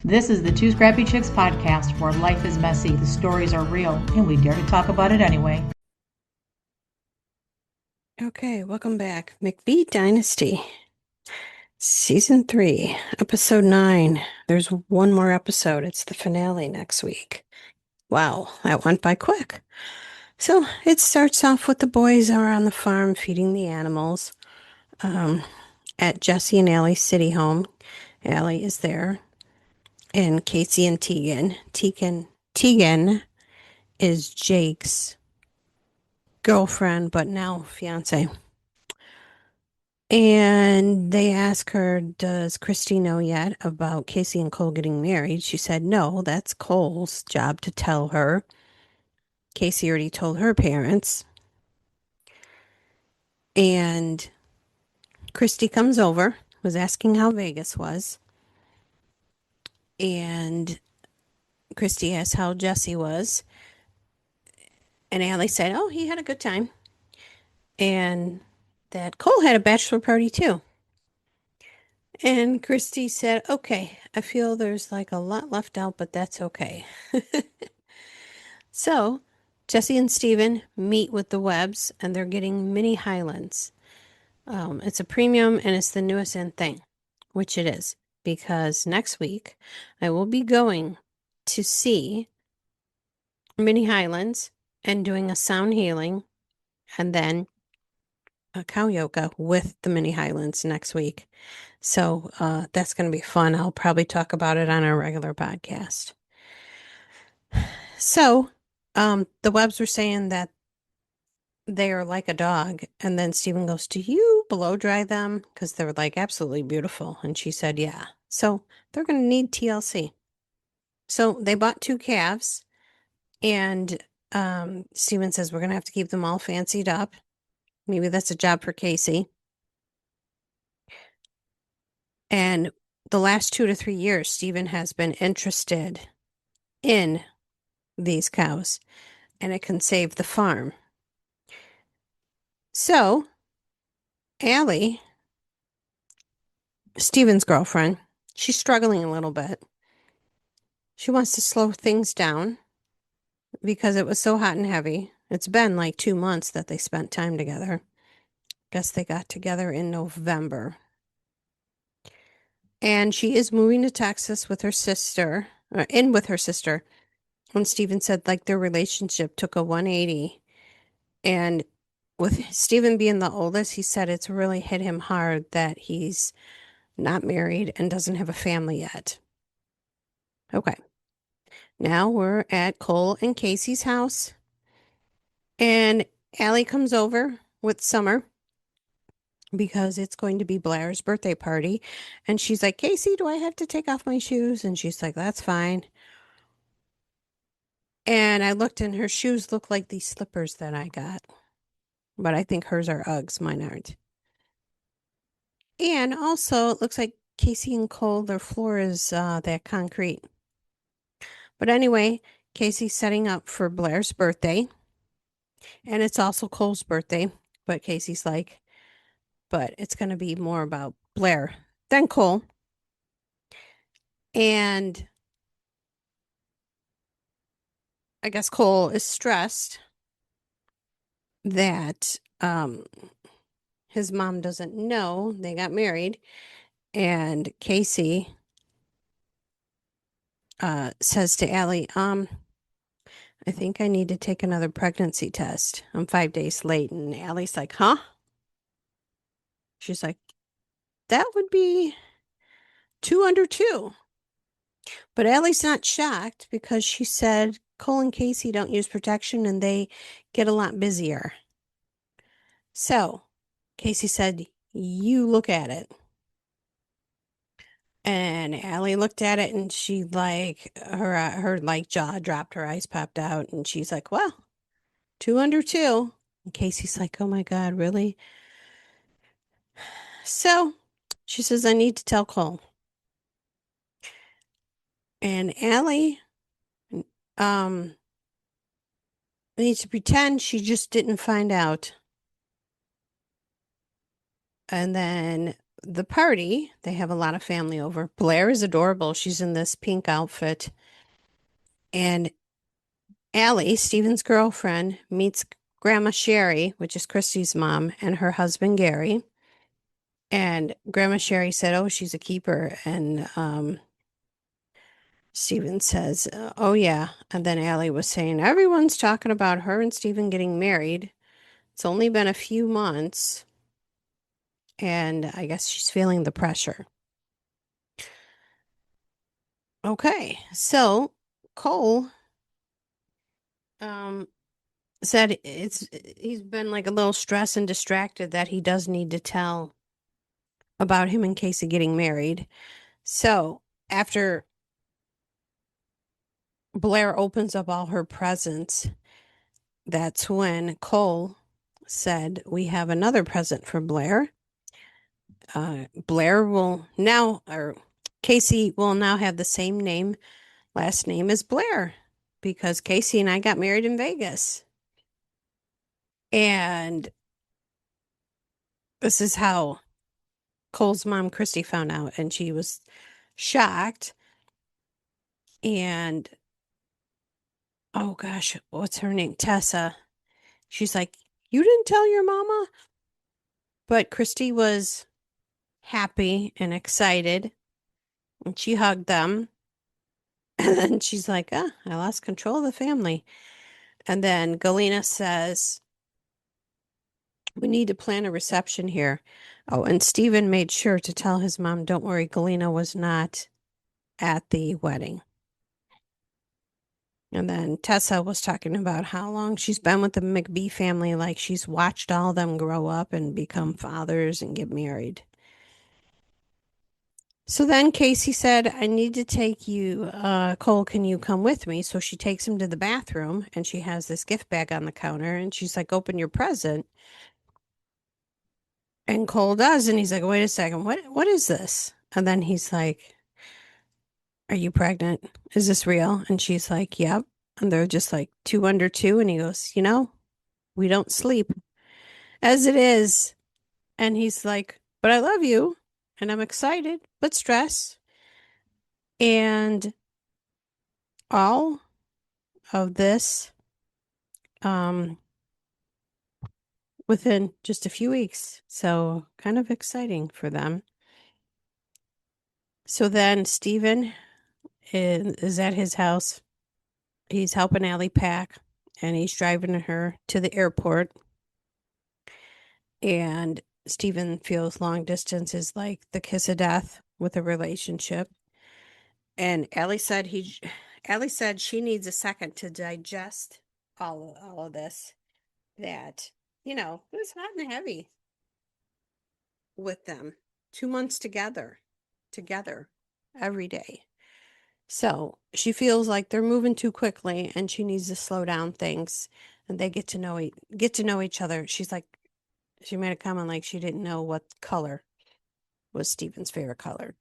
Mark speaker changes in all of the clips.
Speaker 1: This is the Two Scrappy Chicks podcast where life is messy, the stories are real, and we dare to talk about it anyway.
Speaker 2: Okay, welcome back. McBee Dynasty, Season 3, Episode 9. There's one more episode. It's the finale next week. Wow, that went by quick. So it starts off with the boys are on the farm feeding the animals at Jesse and Allie's city home. Allie is there, and Casey and Tegan. Tegan is Jake's girlfriend, but now fiance. And they ask her, does Christy know yet about Casey and Cole getting married? She said, no, that's Cole's job to tell her. Casey already told her parents. And Christy comes over, was asking how Vegas was. And Christy asked how Jesse was. And Allie said, oh, he had a good time. And that Cole had a bachelor party too. And Christy said, okay, I feel there's like a lot left out, but that's okay. So, Jesse and Steven meet with the Webbs and they're getting mini Highlands. It's a premium and it's the newest in thing, which it is, because next week I will be going to see mini Highlands and doing a sound healing and then a cow yoga with the mini Highlands next week. So that's going to be fun. I'll probably talk about it on our regular podcast. So the Webbs were saying that they are like a dog. And then Stephen goes, do you blow dry them? Because they're like absolutely beautiful. And she said, yeah. So they're going to need TLC. So they bought 2 calves. And Stephen says, we're going to have to keep them all fancied up. Maybe that's a job for Casey. And the last 2 to 3 years, Stephen has been interested in these cows. And it can save the farm. So Allie, Stephen's girlfriend, she's struggling a little bit. She wants to slow things down because it was so hot and heavy. It's been like 2 months that they spent time together. Guess they got together in November. And she is moving to Texas with her sister, in with her sister. And Stephen said like their relationship took a 180. And with Stephen being the oldest, he said it's really hit him hard that he's not married and doesn't have a family yet. Okay. Now we're at Cole and Casey's house. And Allie comes over with Summer because it's going to be Blair's birthday party. And she's like, Casey, do I have to take off my shoes? And she's like, that's fine. And I looked and her shoes look like these slippers that I got. But I think hers are Uggs, mine aren't. And also, it looks like Casey and Cole, their floor is that concrete. But anyway, Casey's setting up for Blair's birthday. And it's also Cole's birthday. But Casey's like, but it's going to be more about Blair than Cole. And I guess Cole is stressed that his mom doesn't know they got married. And Casey says to Allie, I think I need to take another pregnancy test. I'm 5 days late. And Allie's like, huh? She's like, that would be 2 under 2. But Allie's not shocked because she said Cole and Casey don't use protection and they get a lot busier. So Casey said, you look at it. And Allie looked at it and she like her like jaw dropped, her eyes popped out, and she's like, well, 2 under 2. And Casey's like, oh my God, really? So she says, I need to tell Cole. And Allie um needs to pretend she just didn't find out. And then the party, they have a lot of family over. Blair is adorable. She's in this pink outfit. And Allie, Stephen's girlfriend, meets Grandma Sherry, which is Christy's mom, and her husband Gary. And Grandma Sherry said, "Oh, she's a keeper." And Stephen says, "Oh, yeah." And then Allie was saying, "Everyone's talking about her and Stephen getting married. It's only been a few months." And I guess she's feeling the pressure. Okay, so Cole um, said he's been like a little stressed and distracted that he does need to tell about him and Casey getting married. So after Blair opens up all her presents, that's when Cole said, "We have another present for Blair. Blair will now, or Casey will now have the same name, last name as Blair, because Casey and I got married in Vegas." And this is how Cole's mom, Christy, found out, and she was shocked. And oh gosh, what's her name? Tessa. She's like, "You didn't tell your mama?" But Christy was happy and excited, and she hugged them. And then she's like, "Ah, I lost control of the family." And then Galena says, "We need to plan a reception here." Oh, and Stephen made sure to tell his mom, "Don't worry, Galena was not at the wedding." And then Tessa was talking about how long she's been with the McBee family, like she's watched all of them grow up and become fathers and get married. So then Casey said, "I need to take you, Cole, can you come with me?" So she takes him to the bathroom and she has this gift bag on the counter and she's like, "Open your present." And Cole does, and he's like, "Wait a second, what is this?" And then he's like, "Are you pregnant? Is this real?" And she's like, "Yep." And they're just like two under two. And he goes, "We don't sleep as it is." And he's like, "But I love you and I'm excited, but stress." And all of this um within just a few weeks. So kind of exciting for them. So then Stephen is at his house. He's helping Allie pack and he's driving her to the airport. And Stephen feels long distance is like the kiss of death with a relationship. And Allie said she needs a second to digest all of this. That, it was hot and heavy with them. 2 months together every day. So she feels like they're moving too quickly and she needs to slow down things and they get to know each other. She's like, she made a comment like she didn't know what color was Stephen's favorite color.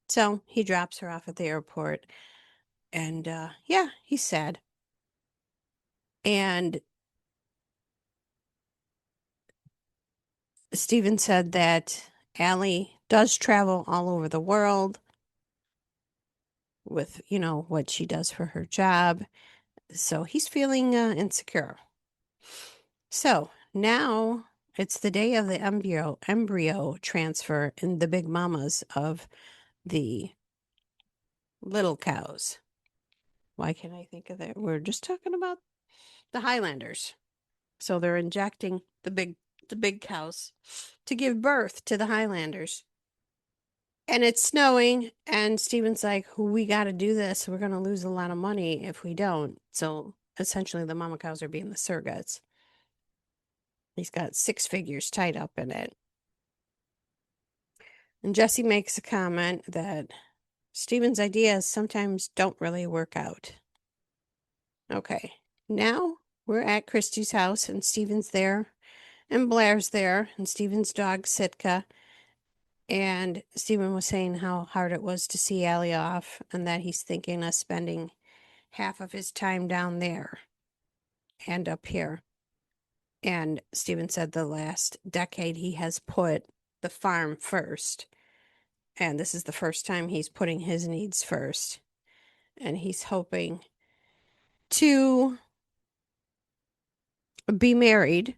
Speaker 2: So he drops her off at the airport and yeah, he's sad. And Stephen said that Allie does travel all over the world with, what she does for her job. So he's feeling insecure. So now it's the day of the embryo transfer in the big mamas of the little cows. Why can't I think of that? We're just talking about the Highlanders. So they're injecting the big cows to give birth to the Highlanders. And it's snowing, and Steven's like, "We got to do this. We're going to lose a lot of money if we don't." So essentially, the mama cows are being the surrogates. He's got 6 figures tied up in it. And Jesse makes a comment that Steven's ideas sometimes don't really work out. Okay, now we're at Christy's house, and Steven's there, and Blair's there, and Steven's dog, Sitka. And Steven was saying how hard it was to see Allie off, and that he's thinking of spending half of his time down there and up here. And Steven said the last decade he has put the farm first. And this is the first time he's putting his needs first. And he's hoping to be married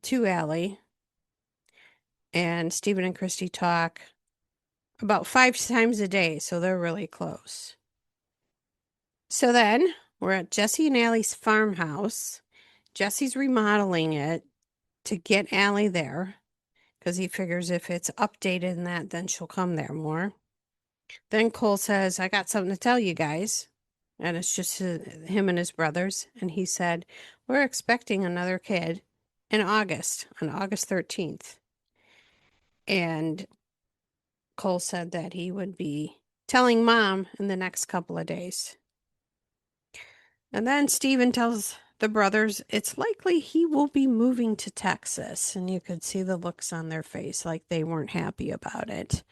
Speaker 2: to Allie. And Stephen and Christy talk about 5 times a day, so they're really close. So then we're at Jesse and Allie's farmhouse. Jesse's remodeling it to get Allie there because he figures if it's updated and that, then she'll come there more. Then Cole says, I got something to tell you guys. And it's just him and his brothers. And he said, we're expecting another kid in August, on August 13th. And Cole said that he would be telling Mom in the next couple of days. And then Stephen tells the brothers it's likely he will be moving to Texas. And you could see the looks on their face like they weren't happy about it.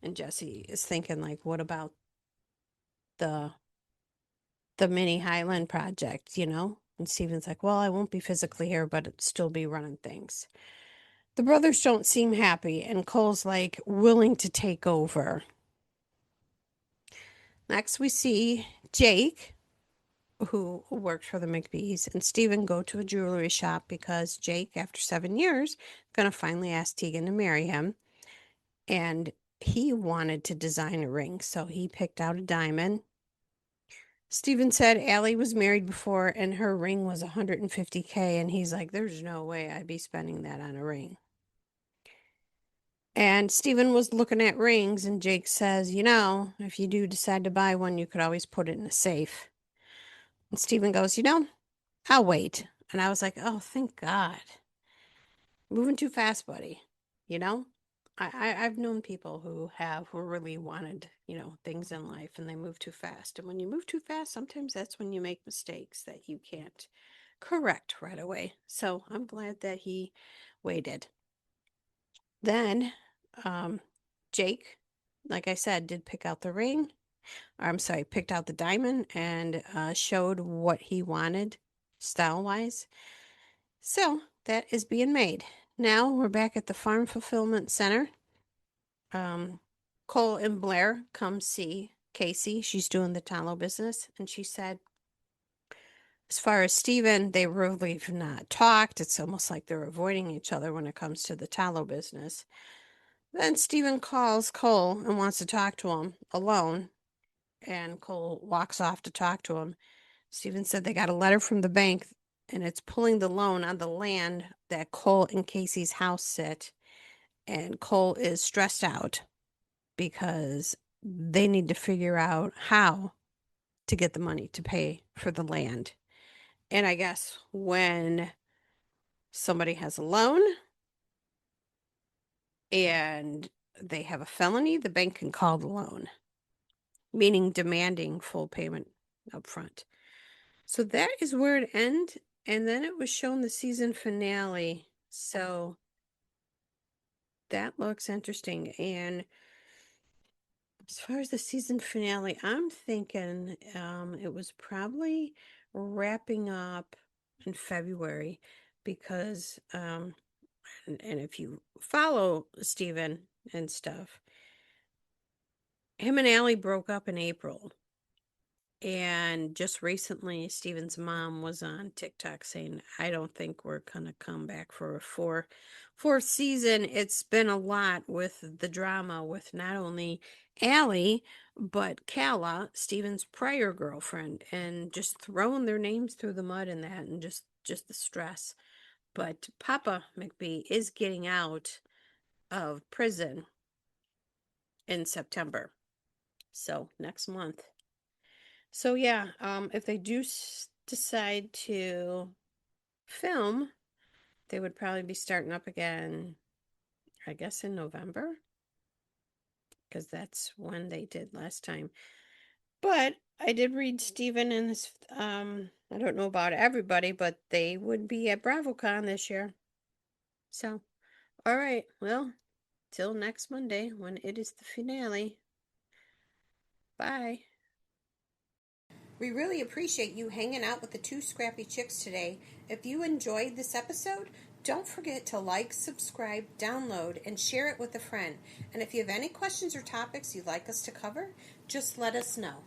Speaker 2: And Jesse is thinking, like, what about the mini Highland project, you know? And Stephen's like, well, I won't be physically here, but it'd still be running things. The brothers don't seem happy, and Cole's like willing to take over. Next, we see Jake, who worked for the McBees, and Stephen go to a jewelry shop because Jake, after 7 years, is going to finally ask Tegan to marry him. And he wanted to design a ring, so he picked out a diamond. Stephen said Allie was married before and her ring was $150K, and he's like, there's no way I'd be spending that on a ring. And Stephen was looking at rings, and Jake says, you know, if you do decide to buy one, you could always put it in a safe. And Stephen goes, you know, I'll wait. And I was like, oh, thank God. Moving too fast, buddy. You know? I've known people who really wanted, you know, things in life, and they move too fast. And when you move too fast, sometimes that's when you make mistakes that you can't correct right away. So I'm glad that he waited. Then Jake, like I said, did pick out the ring. I'm sorry, picked out the diamond and showed what he wanted style wise. So that is being made. Now we're back at the Farm Fulfillment Center. Cole and Blair come see Casey. She's doing the tallow business, and she said, as far as Stephen, they really have not talked. It's almost like they're avoiding each other when it comes to the tallow business. Then Stephen calls Cole and wants to talk to him alone, and Cole walks off to talk to him. Stephen said they got a letter from the bank, and it's pulling the loan on the land that Cole and Casey's house sit. And Cole is stressed out because they need to figure out how to get the money to pay for the land. And I guess when somebody has a loan and they have a felony, the bank can call the loan, meaning demanding full payment up front. So that is where it ends. And then it was shown the season finale. So that looks interesting. And as far as the season finale, I'm thinking it was probably wrapping up in February because, and if you follow Steven and stuff, him and Allie broke up in April. And just recently, Steven's mom was on TikTok saying, I don't think we're going to come back for a fourth season. It's been a lot with the drama with not only Allie, but Kala, Steven's prior girlfriend, and just throwing their names through the mud in that, and just the stress. But Papa McBee is getting out of prison in September. So next month. So yeah, if they do decide to film, they would probably be starting up again, I guess, in November, because that's when they did last time. But I did read Steven and his, I don't know about everybody, but they would be at BravoCon this year. So, all right, well, till next Monday when it is the finale. Bye. We really appreciate you hanging out with the two scrappy chicks today. If you enjoyed this episode, Don't forget to like, subscribe, download, and share it with a friend. And if you have any questions or topics you'd like us to cover, just let us know.